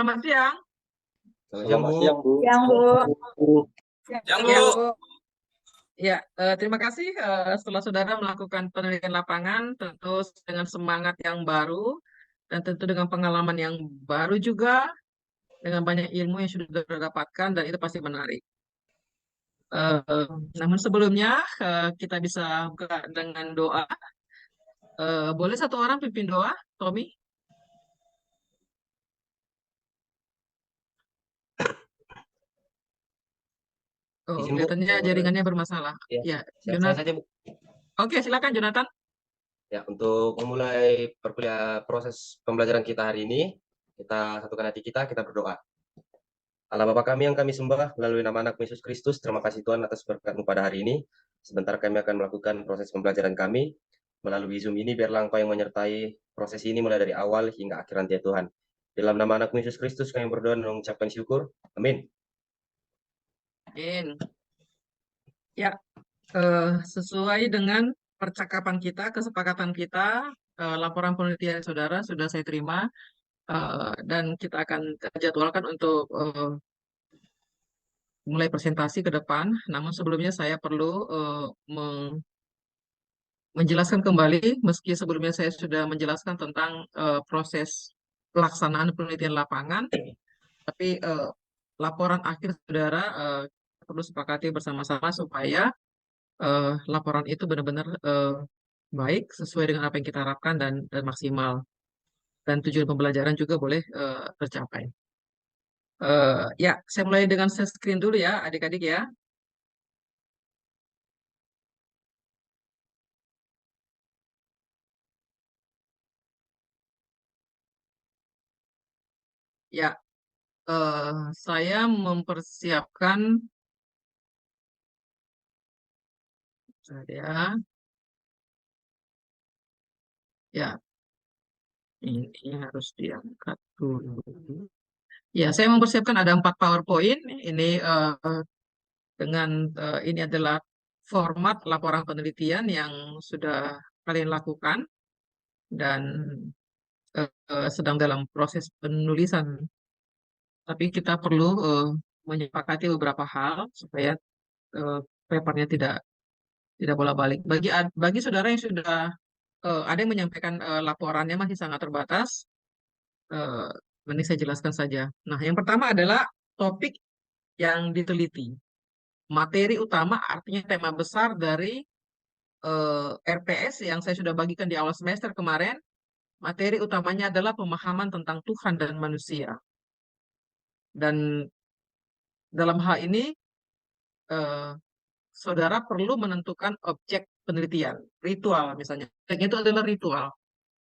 selamat siang. Selamat siang, Bu. Siang, Bu. Siang, Bu. Ya, terima kasih setelah saudara melakukan penelitian lapangan, tentu dengan semangat yang baru, dan tentu dengan pengalaman yang baru juga, dengan banyak ilmu yang sudah didapatkan, dan itu pasti menarik. Namun sebelumnya, kita bisa buka dengan doa. Boleh satu orang pimpin doa, Tommy? Oh, Izin, Bu. kelihatannya jaringannya bermasalah. Ya, Ya, saya Jonathan. saja, Bu. Oke, silakan Jonathan. Ya, untuk memulai proses pembelajaran kita hari ini, kita satukan hati kita berdoa. Allah Bapa kami yang kami sembah, melalui nama anak Yesus Kristus, terima kasih Tuhan atas berkat-Mu pada hari ini. Sebentar kami akan melakukan proses pembelajaran kami melalui Zoom ini, biarlah Engkau yang menyertai proses ini mulai dari awal hingga akhir nanti ya Tuhan. Dalam nama anak Yesus Kristus kami berdoa dan mengucapkan syukur. Amin. Amin. Ya, sesuai dengan percakapan kita, kesepakatan kita, laporan penelitian saudara sudah saya terima, dan kita akan jadwalkan untuk mulai presentasi ke depan. Namun sebelumnya saya perlu menjelaskan kembali, meski sebelumnya saya sudah menjelaskan tentang proses pelaksanaan penelitian lapangan, tapi laporan akhir saudara perlu sepakati bersama-sama supaya laporan itu benar-benar baik, sesuai dengan apa yang kita harapkan dan maksimal. Dan tujuan pembelajaran juga boleh tercapai. Ya, saya mulai dengan share screen dulu ya, adik-adik ya. Ya, saya mempersiapkan saya. Ya, ini harus diangkat dulu. Ya, saya mempersiapkan ada 4 PowerPoint. Ini dengan ini adalah format laporan penelitian yang sudah kalian lakukan dan sedang dalam proses penulisan. Tapi kita perlu menyepakati beberapa hal supaya papernya tidak bolak-balik. Bagi saudara yang sudah ada yang menyampaikan laporannya masih sangat terbatas, ini saya jelaskan saja. Nah, yang pertama adalah topik yang diteliti. Materi utama artinya tema besar dari RPS yang saya sudah bagikan di awal semester kemarin. Materi utamanya adalah pemahaman tentang Tuhan dan manusia. Dan dalam hal ini, saudara perlu menentukan objek penelitian, ritual misalnya. Yang itu adalah ritual.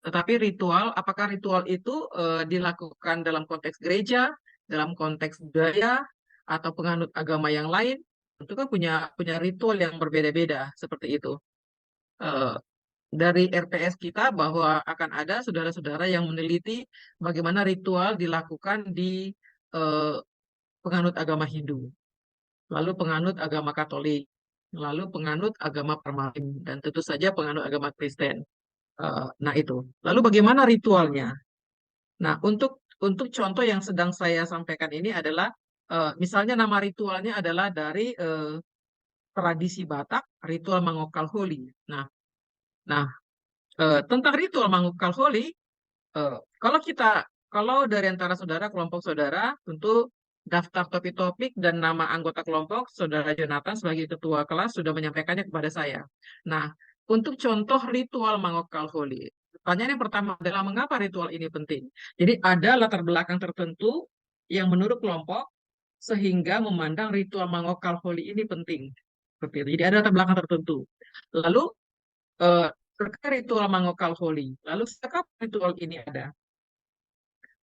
Tetapi ritual, apakah ritual itu dilakukan dalam konteks gereja, dalam konteks budaya, atau penganut agama yang lain? Tentu kan punya ritual yang berbeda-beda seperti itu. Dari RPS kita bahwa akan ada saudara-saudara yang meneliti bagaimana ritual dilakukan di penganut agama Hindu, lalu penganut agama Katolik, lalu penganut agama Parmalim, dan tentu saja penganut agama Kristen. Nah itu. Lalu bagaimana ritualnya? Nah untuk contoh yang sedang saya sampaikan ini adalah misalnya nama ritualnya adalah dari tradisi Batak, ritual Mangokal Holi. Nah tentang ritual Mangokal Holi, kalau dari antara saudara, kelompok saudara, tentu daftar topik-topik dan nama anggota kelompok, saudara Jonathan sebagai ketua kelas sudah menyampaikannya kepada saya. Nah, untuk contoh ritual Mangokal Holi, pertanyaan yang pertama adalah mengapa ritual ini penting? Jadi ada latar belakang tertentu yang menurut kelompok sehingga memandang ritual Mangokal Holi ini penting. Seperti itu. Jadi ada latar belakang tertentu. Lalu terkait ritual Mangokal Holi, lalu sejak ritual ini ada?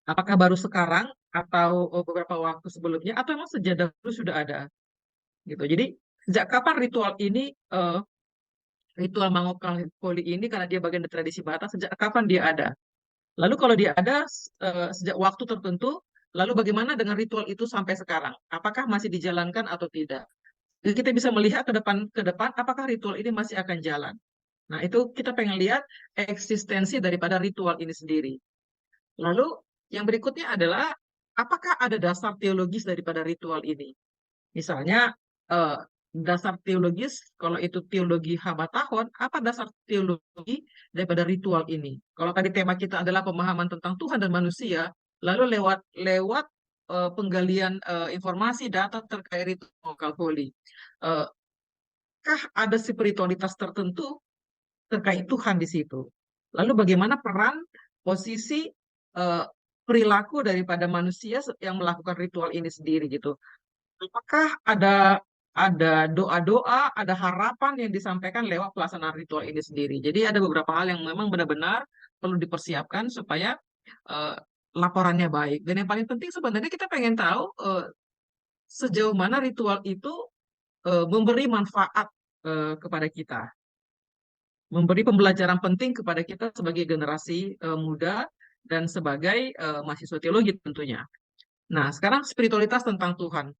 Apakah baru sekarang atau beberapa waktu sebelumnya atau memang sejak dahulu sudah ada gitu. Jadi sejak kapan ritual ini ritual Mangokal Holi ini karena dia bagian dari tradisi Batak, sejak kapan dia ada? Lalu kalau dia ada sejak waktu tertentu, lalu bagaimana dengan ritual itu sampai sekarang? Apakah masih dijalankan atau tidak? Jadi kita bisa melihat ke depan apakah ritual ini masih akan jalan. Nah, itu kita pengen lihat eksistensi daripada ritual ini sendiri. Lalu yang berikutnya adalah apakah ada dasar teologis daripada ritual ini? Misalnya, dasar teologis, kalau itu teologi Habatahon, apa dasar teologi daripada ritual ini? Kalau tadi tema kita adalah pemahaman tentang Tuhan dan manusia, lalu lewat lewat penggalian informasi data terkait ritual Calvary, eh, kah ada spiritualitas tertentu terkait Tuhan di situ? Lalu bagaimana peran, posisi, eh, perilaku daripada manusia yang melakukan ritual ini sendiri gitu? Apakah ada doa-doa, ada harapan yang disampaikan lewat pelaksanaan ritual ini sendiri? Jadi ada beberapa hal yang memang benar-benar perlu dipersiapkan supaya eh, laporannya baik. Dan yang paling penting sebenarnya kita pengen tahu sejauh mana ritual itu memberi manfaat kepada kita, memberi pembelajaran penting kepada kita sebagai generasi muda dan sebagai mahasiswa teologi tentunya. Nah, sekarang spiritualitas tentang Tuhan.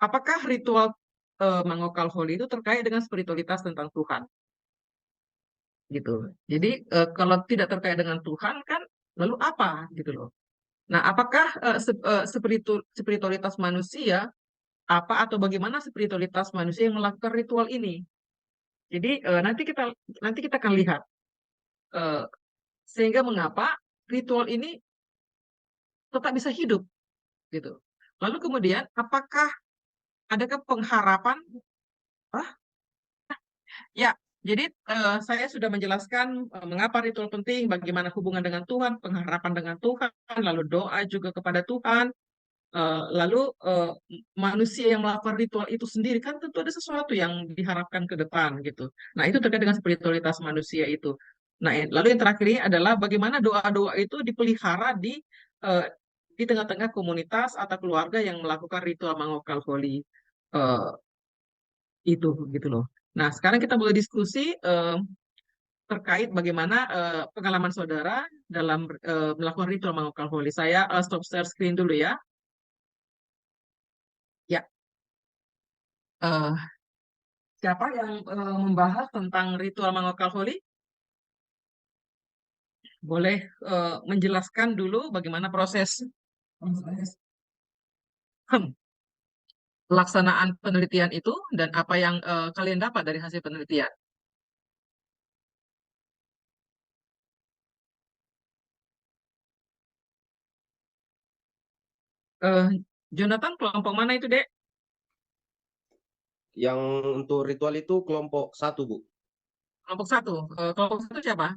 Apakah ritual mengokal holy itu terkait dengan spiritualitas tentang Tuhan gitu. Jadi kalau tidak terkait dengan Tuhan kan lalu apa gitu loh. Nah, apakah spiritualitas manusia apa atau bagaimana spiritualitas manusia yang melakukan ritual ini? Jadi nanti kita akan lihat eh, sehingga mengapa ritual ini tetap bisa hidup gitu. Lalu kemudian apakah adakah pengharapan? Ya, jadi saya sudah menjelaskan mengapa ritual penting, bagaimana hubungan dengan Tuhan, pengharapan dengan Tuhan, lalu doa juga kepada Tuhan, lalu manusia yang melakukan ritual itu sendiri kan tentu ada sesuatu yang diharapkan ke depan gitu. Nah, itu terkait dengan spiritualitas manusia itu. Nah, lalu yang terakhir ini adalah bagaimana doa-doa itu dipelihara eh, di tengah-tengah komunitas atau keluarga yang melakukan ritual mangokal holy eh, itu gitu loh. Nah, sekarang kita boleh diskusi terkait bagaimana pengalaman saudara dalam melakukan ritual mengokal holy. Saya stop share screen dulu ya. Ya, eh, siapa yang membahas tentang ritual mengokal holy? Boleh menjelaskan dulu bagaimana proses pelaksanaan penelitian itu dan apa yang kalian dapat dari hasil penelitian. Eh, Jonathan, kelompok mana itu, Dek? Yang untuk ritual itu kelompok satu, Bu. Kelompok satu. Kelompok satu siapa?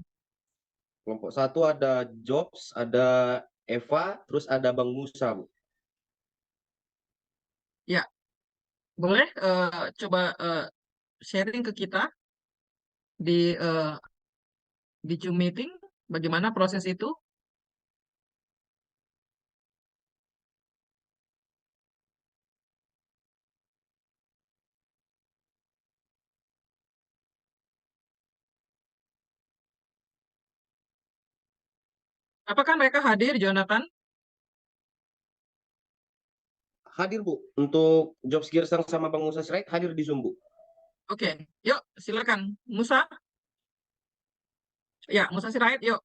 Kelompok satu ada Jobs, ada Eva, terus ada Bang Musa, Bu. Ya, boleh coba sharing ke kita di Zoom meeting bagaimana proses itu. Apakah mereka hadir, Jonathan? Hadir, Bu. Untuk Jobs Girsang sama Bang Musa Sirait hadir di Zoom, Bu. Oke, yuk silakan. Musa, ya Musa Sirait, yuk.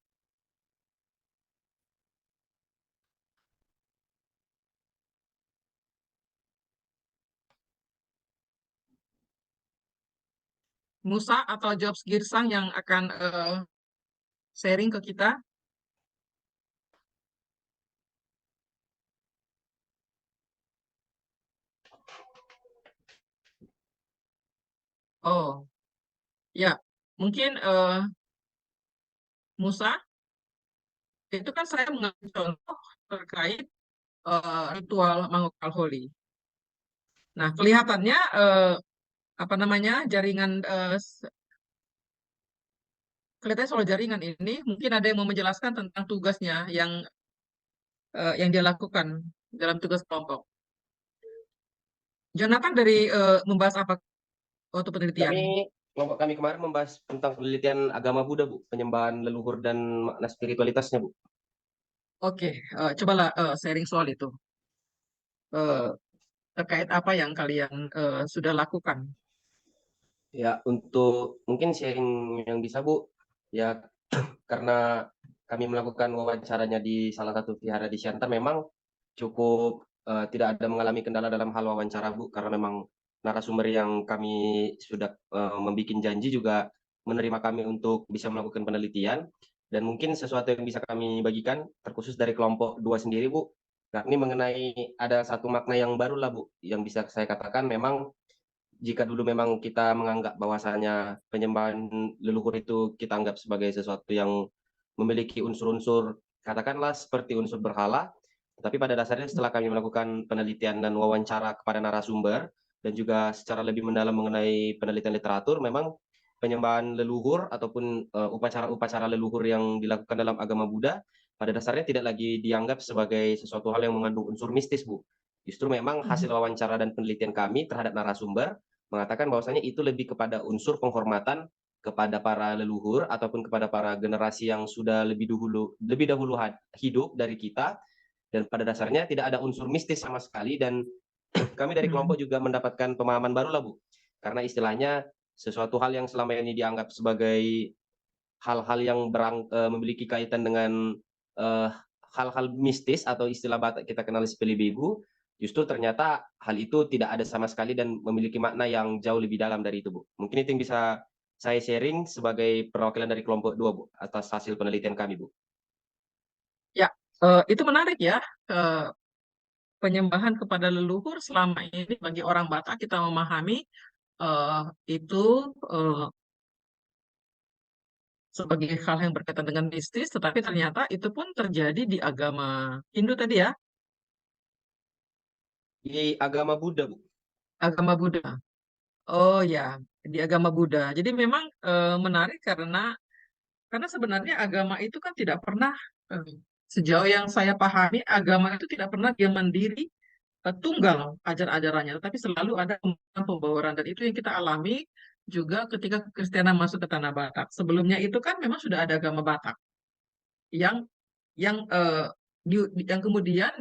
Musa atau Jobs Girsang yang akan sharing ke kita. Oh, ya, mungkin Musa, itu kan saya mengambil contoh terkait ritual mangukal holy. Nah, kelihatannya apa namanya jaringan kelihatannya soal jaringan ini mungkin ada yang mau menjelaskan tentang tugasnya yang dia lakukan dalam tugas kelompok. Jonathan dari membahas apa waktu penelitian? Kami kelompok kami kemarin membahas tentang penelitian agama Buddha, Bu, penyembahan leluhur dan makna spiritualitasnya, Bu. Oke, cobalah sharing soal itu. Eh, Terkait apa yang kalian sudah lakukan. Ya, untuk mungkin sharing yang bisa, Bu, ya karena kami melakukan wawancaranya di salah satu vihara di Siantar, memang cukup tidak ada mengalami kendala dalam hal wawancara, Bu, karena memang narasumber yang kami sudah membuat janji juga menerima kami untuk bisa melakukan penelitian. Dan mungkin sesuatu yang bisa kami bagikan, terkhusus dari kelompok 2 sendiri, Bu, yakni mengenai ada satu makna yang baru lah, Bu, yang bisa saya katakan memang jika dulu memang kita menganggap bahwasanya penyembahan leluhur itu kita anggap sebagai sesuatu yang memiliki unsur-unsur katakanlah seperti unsur berhala, tetapi pada dasarnya setelah kami melakukan penelitian dan wawancara kepada narasumber dan juga secara lebih mendalam mengenai penelitian literatur, memang penyembahan leluhur ataupun upacara-upacara leluhur yang dilakukan dalam agama Buddha pada dasarnya tidak lagi dianggap sebagai sesuatu hal yang mengandung unsur mistis, Bu. Justru memang hasil wawancara dan penelitian kami terhadap narasumber mengatakan bahwasanya itu lebih kepada unsur penghormatan kepada para leluhur ataupun kepada para generasi yang sudah lebih dahulu hidup dari kita, dan pada dasarnya tidak ada unsur mistis sama sekali. Dan kami dari kelompok juga mendapatkan pemahaman baru lah, Bu, karena istilahnya sesuatu hal yang selama ini dianggap sebagai hal-hal yang memiliki kaitan dengan uh, hal-hal mistis atau istilah Batak kita kenal sebagai bebu, justru ternyata hal itu tidak ada sama sekali dan memiliki makna yang jauh lebih dalam dari itu, Bu. Mungkin itu yang bisa saya sharing sebagai perwakilan dari kelompok 2, Bu, atas hasil penelitian kami, Bu. Ya, itu menarik ya. Eh, Penyembahan kepada leluhur selama ini bagi orang Batak kita memahami eh, itu eh, sebagai hal yang berkaitan dengan mistis, tetapi ternyata itu pun terjadi di agama Hindu tadi ya, Di agama Buddha, Bu. agama Buddha. Oh ya, di agama Buddha. Jadi memang menarik karena sebenarnya agama itu kan tidak pernah eh, sejauh yang saya pahami agama itu tidak pernah dia mandiri tunggal ajar-ajarannya, tetapi selalu ada pembawaran dan itu yang kita alami juga ketika Kekristenan masuk ke tanah Batak. Sebelumnya itu kan memang sudah ada agama Batak yang yang kemudian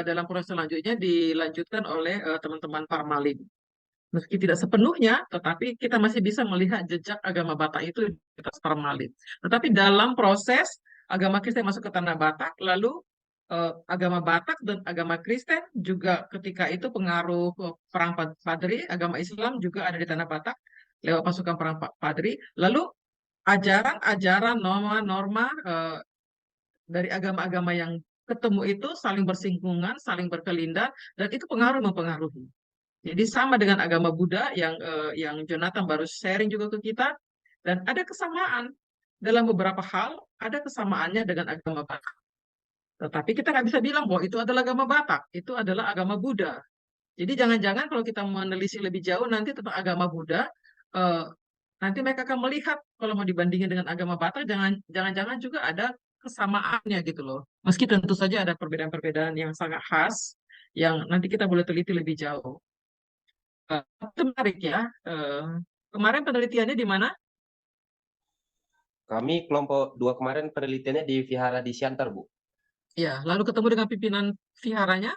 dalam proses selanjutnya dilanjutkan oleh teman-teman Parmalin. Meski tidak sepenuhnya, tetapi kita masih bisa melihat jejak agama Batak itu di atas Parmalin. Tetapi dalam proses agama Kristen masuk ke tanah Batak, lalu agama Batak dan agama Kristen juga ketika itu pengaruh perang Padri, agama Islam juga ada di tanah Batak lewat pasukan perang Padri. Lalu ajaran-ajaran norma-norma dari agama-agama yang ketemu itu saling bersinggungan, saling berkelindan, dan itu pengaruh mempengaruhi. Jadi sama dengan agama Buddha yang Jonathan baru sharing juga ke kita, dan ada kesamaan dalam beberapa hal, ada kesamaannya dengan agama Batak. Tetapi kita nggak bisa bilang bahwa itu adalah agama Batak, itu adalah agama Buddha. Jadi jangan-jangan kalau kita menelisik lebih jauh nanti tentang agama Buddha, eh, nanti mereka akan melihat kalau mau dibandingin dengan agama Batak, jangan-jangan juga ada kesamaannya gitu loh. Meski tentu saja ada perbedaan-perbedaan yang sangat khas, yang nanti kita boleh teliti lebih jauh. Itu menarik ya. Eh, Kemarin penelitiannya di mana? Kami kelompok 2 kemarin penelitiannya di Vihara di Siantar, Bu. Ya, lalu ketemu dengan pimpinan viharanya.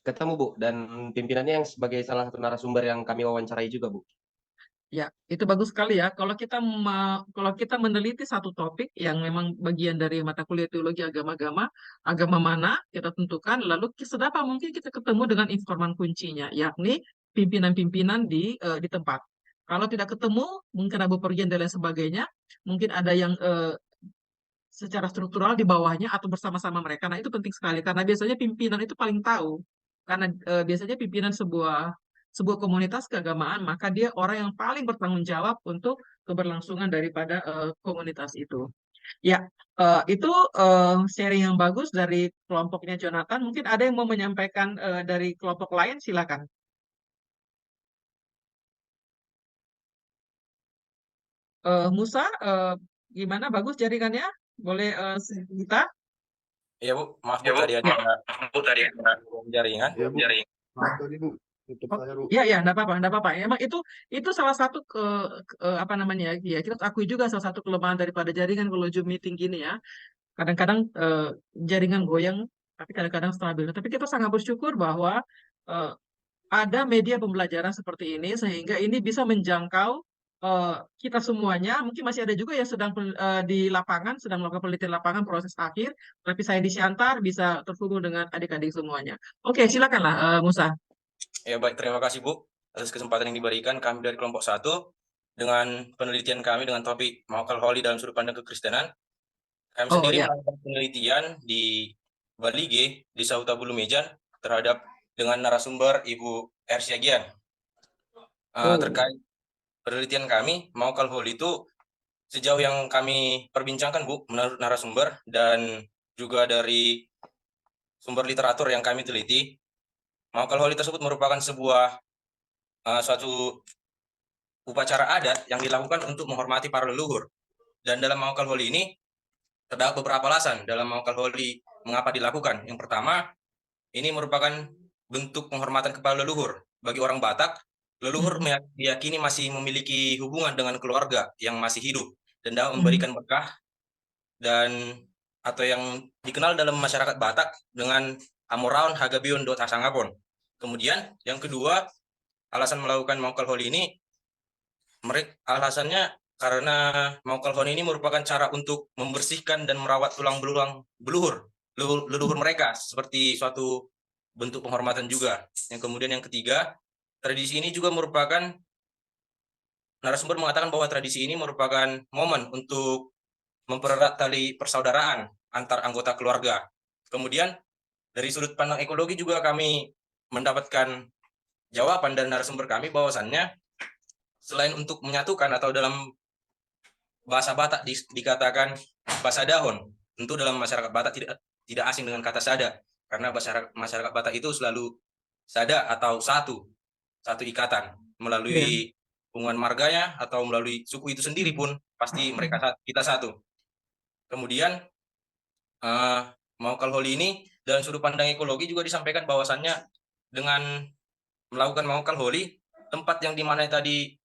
Ketemu, Bu, dan pimpinannya yang sebagai salah satu narasumber yang kami wawancarai juga, Bu. Ya, itu bagus sekali ya. Kalau kita meneliti satu topik yang memang bagian dari mata kuliah teologi agama-agama, agama mana kita tentukan, lalu seberapa mungkin kita ketemu dengan informan kuncinya, yakni pimpinan-pimpinan di tempat. Kalau tidak ketemu, mungkin ada bepergian dan lain sebagainya, mungkin ada yang secara struktural di bawahnya atau bersama-sama mereka. Nah, itu penting sekali karena biasanya pimpinan itu paling tahu. Karena biasanya pimpinan sebuah komunitas keagamaan, maka dia orang yang paling bertanggung jawab untuk keberlangsungan daripada komunitas itu. Ya, itu sharing yang bagus dari kelompoknya Jonathan. Mungkin ada yang mau menyampaikan dari kelompok lain, silakan. Musa, gimana? Bagus jaringannya? Boleh kita? Iya Bu, maaf Bu Ya, Bu. tadi ada Ya. Bu tadi jaringan. Ya, Bu. jaring. Maaf tadi, Bu. Tutup Oh, saya, Bu. iya, iya, enggak apa-apa, enggak apa-apa. Emang itu salah satu apa namanya ya, ya, kita akui juga salah satu kelemahan daripada jaringan kalau Zoom meeting gini ya. Kadang-kadang jaringan goyang, tapi kadang-kadang stabil. Tapi kita sangat bersyukur bahwa eh, ada media pembelajaran seperti ini sehingga ini bisa menjangkau kita semuanya, mungkin masih ada juga yang sedang di lapangan, sedang melakukan penelitian lapangan proses akhir, tapi saya di Siantar bisa terhubung dengan adik-adik semuanya. Oke, silakanlah Musa. Ya baik, terima kasih Bu atas kesempatan yang diberikan kami dari kelompok 1 dengan penelitian kami dengan topik Mawakal Holy dalam sudut pandang kekristenan. Kami Oh sendiri ya. melakukan penelitian di Bali G, di Sauta Bulu Mejan terhadap dengan narasumber Ibu Ersiagian. Oh. Terkait penelitian kami, Mawakal Holy itu sejauh yang kami perbincangkan Bu, menurut narasumber dan juga dari sumber literatur yang kami teliti, Mawakal Holy tersebut merupakan sebuah suatu upacara adat yang dilakukan untuk menghormati para leluhur. Dan dalam Mawakal Holy ini terdapat beberapa alasan dalam Mawakal Holy mengapa dilakukan. Yang pertama, ini merupakan bentuk penghormatan kepada leluhur. Bagi orang Batak, leluhur diyakini masih memiliki hubungan dengan keluarga yang masih hidup dan dapat memberikan berkah dan atau yang dikenal dalam masyarakat Batak dengan Amoraon Hagabion Dot Hasangapon. Kemudian yang kedua, alasan melakukan Mawakal Holy ini mereka alasannya karena Mawakal Holy ini merupakan cara untuk membersihkan dan merawat tulang belulang leluhur mereka seperti suatu bentuk penghormatan juga. Yang kemudian yang ketiga, tradisi ini juga merupakan narasumber mengatakan bahwa tradisi ini merupakan momen untuk mempererat tali persaudaraan antar anggota keluarga. Kemudian dari sudut pandang ekologi juga kami mendapatkan jawaban dari narasumber kami bahwasannya selain untuk menyatukan atau dalam bahasa Batak dikatakan basa dahon, tentu dalam masyarakat Batak tidak asing dengan kata sada karena masyarakat Batak itu selalu sada atau satu ikatan melalui hubungan marganya atau melalui suku itu sendiri pun pasti kita satu. Kemudian Mawakal Holy ini dalam sudut pandang ekologi juga disampaikan bahwasannya dengan melakukan Mawakal Holy, tempat yang dimana tadi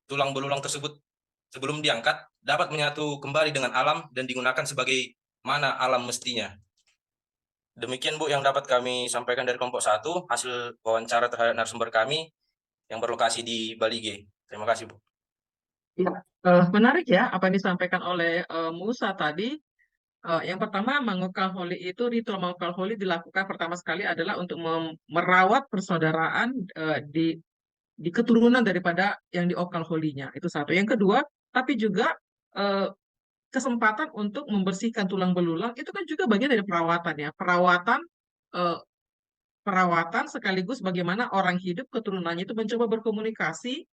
tulang belulang tersebut sebelum diangkat dapat menyatu kembali dengan alam dan digunakan sebagai mana alam mestinya. Demikian Bu yang dapat kami sampaikan dari kelompok 1 hasil wawancara terhadap narasumber kami yang berlokasi di Bali G. Terima kasih Bu. Ya, menarik ya apa yang disampaikan oleh Musa tadi. Yang pertama, Mawakal Holy itu ritual Mawakal Holy dilakukan pertama sekali adalah untuk merawat persaudaraan di keturunan daripada yang di Okal Holy-nya. Itu satu. Yang kedua, tapi juga eh, kesempatan untuk membersihkan tulang belulang itu kan juga bagian dari perawatan ya. Eh, Perawatan sekaligus bagaimana orang hidup keturunannya itu mencoba berkomunikasi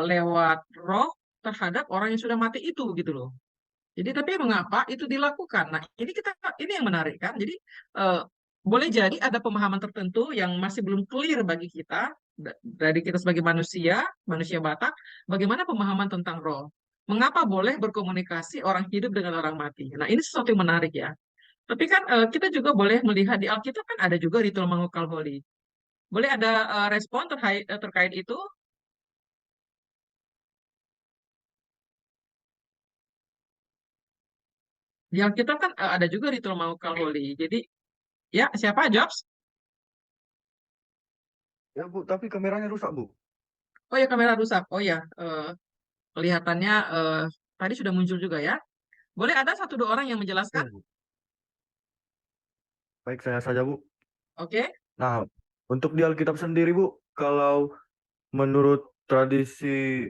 lewat roh terhadap orang yang sudah mati itu gitu loh. Jadi tapi mengapa itu dilakukan? Nah, ini yang menarik kan. Jadi eh, boleh jadi ada pemahaman tertentu yang masih belum clear bagi kita dari kita sebagai manusia, manusia Batak, bagaimana pemahaman tentang roh. Mengapa boleh berkomunikasi orang hidup dengan orang mati? Nah, ini sesuatu yang menarik ya. Tapi kan kita juga boleh melihat di Alkitab kan ada juga ritual Mangukal Holy. Boleh ada respon terkait itu? Di Alkitab kan ada juga ritual Mangukal Holy. Jadi ya siapa Jobs? Ya Bu, tapi kameranya rusak Bu. Oh ya kamera rusak. Oh ya kelihatannya tadi sudah muncul juga ya. Boleh ada satu dua orang yang menjelaskan? Ya Bu. Baik, saya saja Bu. Oke. Nah, untuk di Alkitab sendiri Bu, kalau menurut tradisi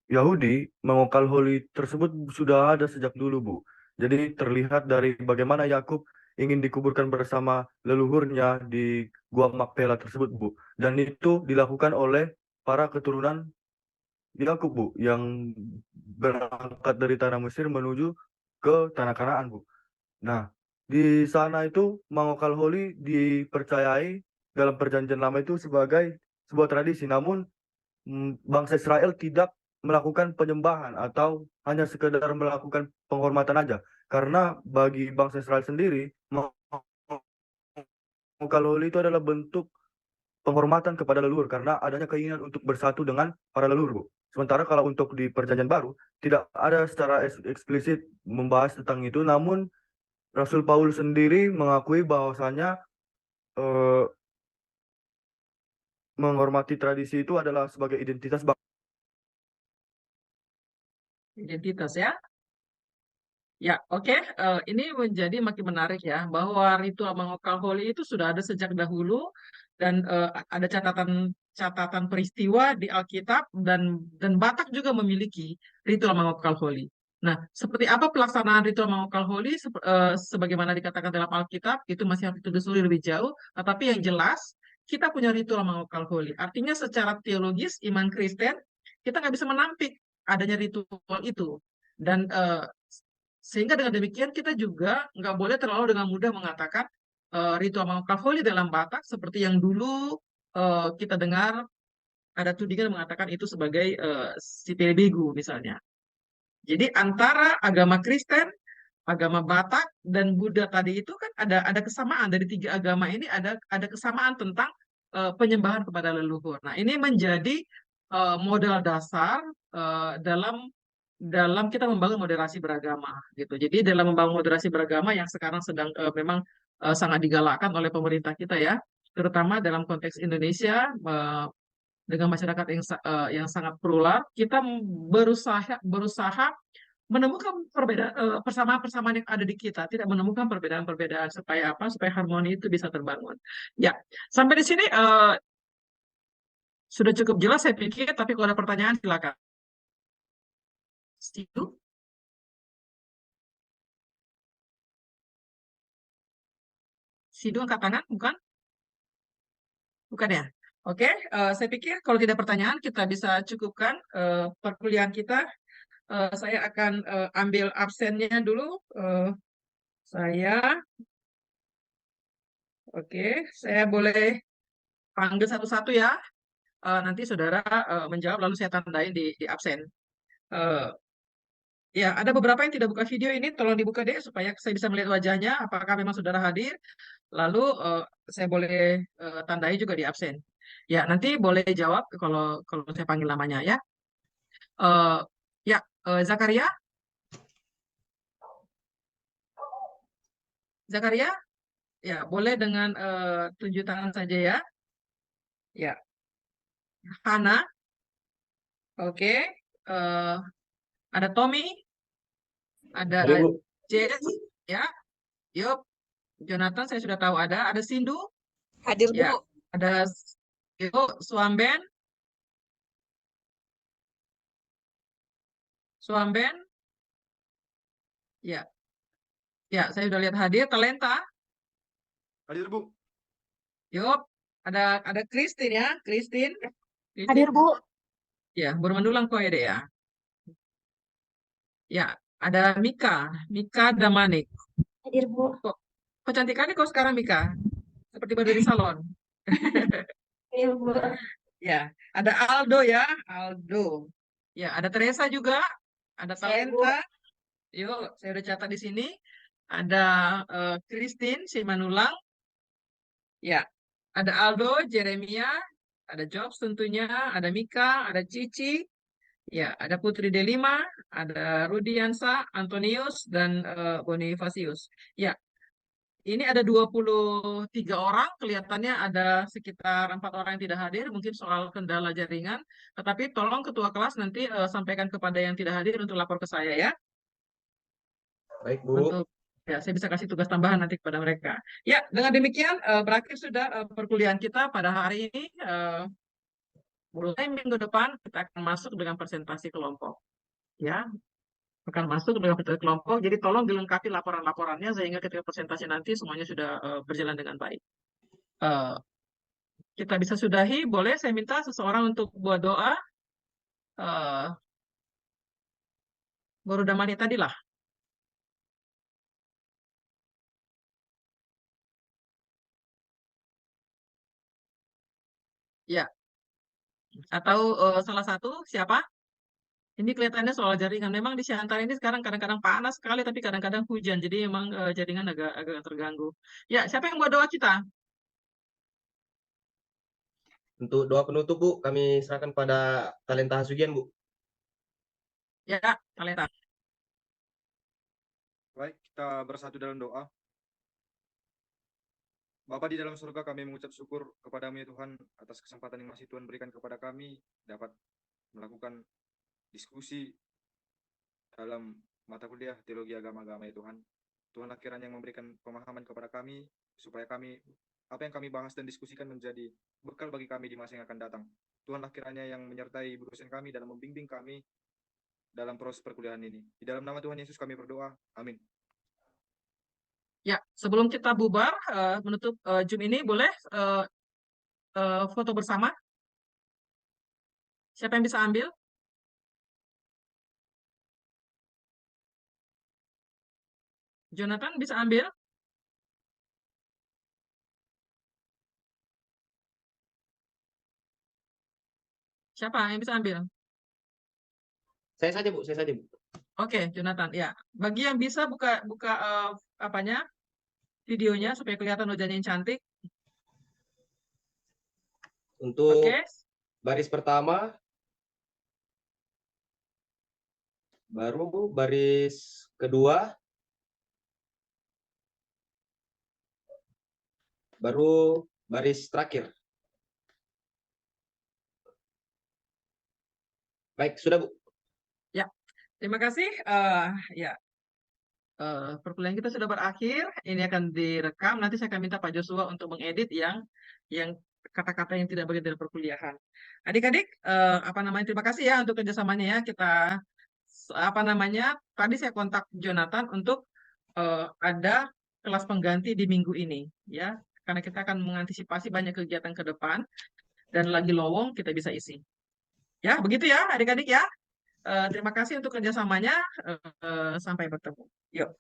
Yahudi, Mawakal Holy tersebut sudah ada sejak dulu Bu. Jadi terlihat dari bagaimana Yakub ingin dikuburkan bersama leluhurnya di Gua Makpela tersebut Bu. Dan itu dilakukan oleh para keturunan Yakub Bu, yang berangkat dari tanah Mesir menuju ke tanah Kanaan Bu. Nah, di sana itu Mangokal Holy dipercayai dalam perjanjian lama itu sebagai sebuah tradisi. Namun bangsa Israel tidak melakukan penyembahan atau hanya sekedar melakukan penghormatan aja. Karena bagi bangsa Israel sendiri, Mangokal Holy itu adalah bentuk penghormatan kepada leluhur karena adanya keinginan untuk bersatu dengan para leluhur, Bu. Sementara kalau untuk di Perjanjian Baru tidak ada secara eksplisit membahas tentang itu, namun Rasul Paulus sendiri mengakui bahwasanya eh, menghormati tradisi itu adalah sebagai identitas bangsa. Identitas ya. Ya, oke. Ini menjadi makin menarik ya, bahwa ritual mengokal Holi itu sudah ada sejak dahulu dan ada catatan peristiwa di Alkitab dan Batak juga memiliki ritual mengokal Holi. Nah, seperti apa pelaksanaan ritual mengokal Holi sebagaimana dikatakan dalam Alkitab itu masih harus ditelusuri lebih jauh, tetapi yang jelas kita punya ritual mengokal Holi. Artinya secara teologis iman Kristen kita nggak bisa menampik adanya ritual itu. Dan sehingga dengan demikian kita juga nggak boleh terlalu dengan mudah mengatakan ritual mengokal Holi dalam Batak seperti yang dulu kita dengar ada tudingan mengatakan itu sebagai sipil bigu misalnya. Jadi antara agama Kristen, agama Batak dan Buddha tadi itu kan ada kesamaan dari tiga agama ini ada kesamaan tentang penyembahan kepada leluhur. Nah, ini menjadi modal dasar dalam dalam kita membangun moderasi beragama gitu. Jadi dalam membangun moderasi beragama yang sekarang sedang memang sangat digalakkan oleh pemerintah kita ya, terutama dalam konteks Indonesia dengan masyarakat yang sangat plural, kita berusaha menemukan perbedaan persamaan-persamaan yang ada di kita, tidak menemukan perbedaan-perbedaan supaya apa? Supaya harmoni itu bisa terbangun. Ya, sampai di sini sudah cukup jelas saya pikir, tapi kalau ada pertanyaan silakan. Sidu, Sidu angkat tangan, bukan? Bukan ya? Oke, saya pikir kalau tidak pertanyaan kita bisa cukupkan perkuliahan kita. Saya akan ambil absennya dulu. Saya, oke, saya boleh panggil satu-satu ya. Nanti saudara menjawab lalu saya tandain di absen. Eh, ya, ada beberapa yang tidak buka video ini, tolong dibuka deh supaya saya bisa melihat wajahnya. Apakah memang saudara hadir? Lalu saya boleh tandai juga di absen. Ya, nanti boleh jawab kalau kalau saya panggil namanya ya. Eh, ya, Zakaria, Zakaria, ya boleh dengan tunjuk tangan saja ya. Ya, Hana, oke. Eh, ada Tommy, ada Hadir, Bu. Jess, ya. Yuk, Jonathan saya sudah tahu ada. Ada Sindu, Hadir, ya. Bu. Ada yuk, Swamben, Swamben, ya. Ya, saya sudah lihat hadir. Talenta, Hadir, Bu. yuk. Ada Christine ya, Christine. Hadir, Bu. Ya, baru mendulang kok ya deh ya. Ya, ada Mika Damanik. Hadir, Bu. Kok cantik kali kok sekarang Mika? Seperti baru dari salon. Hadir, Bu. Ya, ada Aldo ya, Aldo. Ya, ada Teresa juga, ada Saya, Bu. Talenta. Yuk, saya udah catat di sini. Ada Christine Simanulang. Ya, ada Aldo, Jeremia, ada Jobs tentunya, ada Mika, ada Cici, ya, ada Putri Delima, ada Rudiansa, Antonius, dan Bonifasius. Ya, ini ada 23 orang, kelihatannya ada sekitar 4 orang yang tidak hadir, mungkin soal kendala jaringan. Tetapi tolong ketua kelas nanti sampaikan kepada yang tidak hadir untuk lapor ke saya ya. Baik, Bu. Untuk ya saya bisa kasih tugas tambahan nanti kepada mereka. Ya, dengan demikian berakhir sudah perkuliahan kita pada hari ini. Mulai minggu depan kita akan masuk dengan presentasi kelompok. Ya, akan masuk dengan presentasi kelompok. Jadi tolong dilengkapi laporan-laporannya sehingga ketika presentasi nanti semuanya sudah berjalan dengan baik. Eh, kita bisa sudahi. Boleh saya minta seseorang untuk buat doa. Eh, Baru Damani tadi lah. Ya, atau salah satu siapa? Ini kelihatannya soal jaringan. Memang di Siantar ini sekarang kadang-kadang panas sekali, tapi kadang-kadang hujan. Jadi memang jaringan agak terganggu. Ya, siapa yang buat doa kita? Untuk doa penutup, Bu, kami serahkan pada Talenta Hasugian, Bu. Ya, Talenta. Baik, kita bersatu dalam doa. Bapa di dalam surga, kami mengucap syukur kepadamu ya Tuhan atas kesempatan yang masih Tuhan berikan kepada kami dapat melakukan diskusi dalam mata kuliah teologi agama-agama ya Tuhan. Tuhanlah kiranya yang memberikan pemahaman kepada kami, supaya kami, apa yang kami bahas dan diskusikan menjadi bekal bagi kami di masa yang akan datang. Tuhanlah kiranya yang menyertai dosen kami dalam membimbing kami dalam proses perkuliahan ini. Di dalam nama Tuhan Yesus kami berdoa. Amin. Ya, sebelum kita bubar, menutup Zoom ini, boleh foto bersama? Siapa yang bisa ambil? Jonathan bisa ambil? Siapa yang bisa ambil? Saya saja, Bu. Saya saja, Bu. Oke, Jonathan. Ya, bagi yang bisa buka apanya videonya supaya kelihatan wajahnya yang cantik. Untuk Oke, baris pertama, baru baris kedua, baru baris terakhir. Baik, sudah, Bu. terima kasih. Ya, perkuliahan kita sudah berakhir. Ini akan direkam. Nanti saya akan minta Pak Joshua untuk mengedit yang kata-kata yang tidak bagian dari perkuliahan. Adik-adik, terima kasih ya untuk kerjasamanya ya. Kita tadi saya kontak Jonathan untuk ada kelas pengganti di minggu ini ya, karena kita akan mengantisipasi banyak kegiatan ke depan dan lagi lowong kita bisa isi. Ya, begitu ya adik-adik ya. Terima kasih untuk kerjasamanya. Sampai bertemu. Yuk.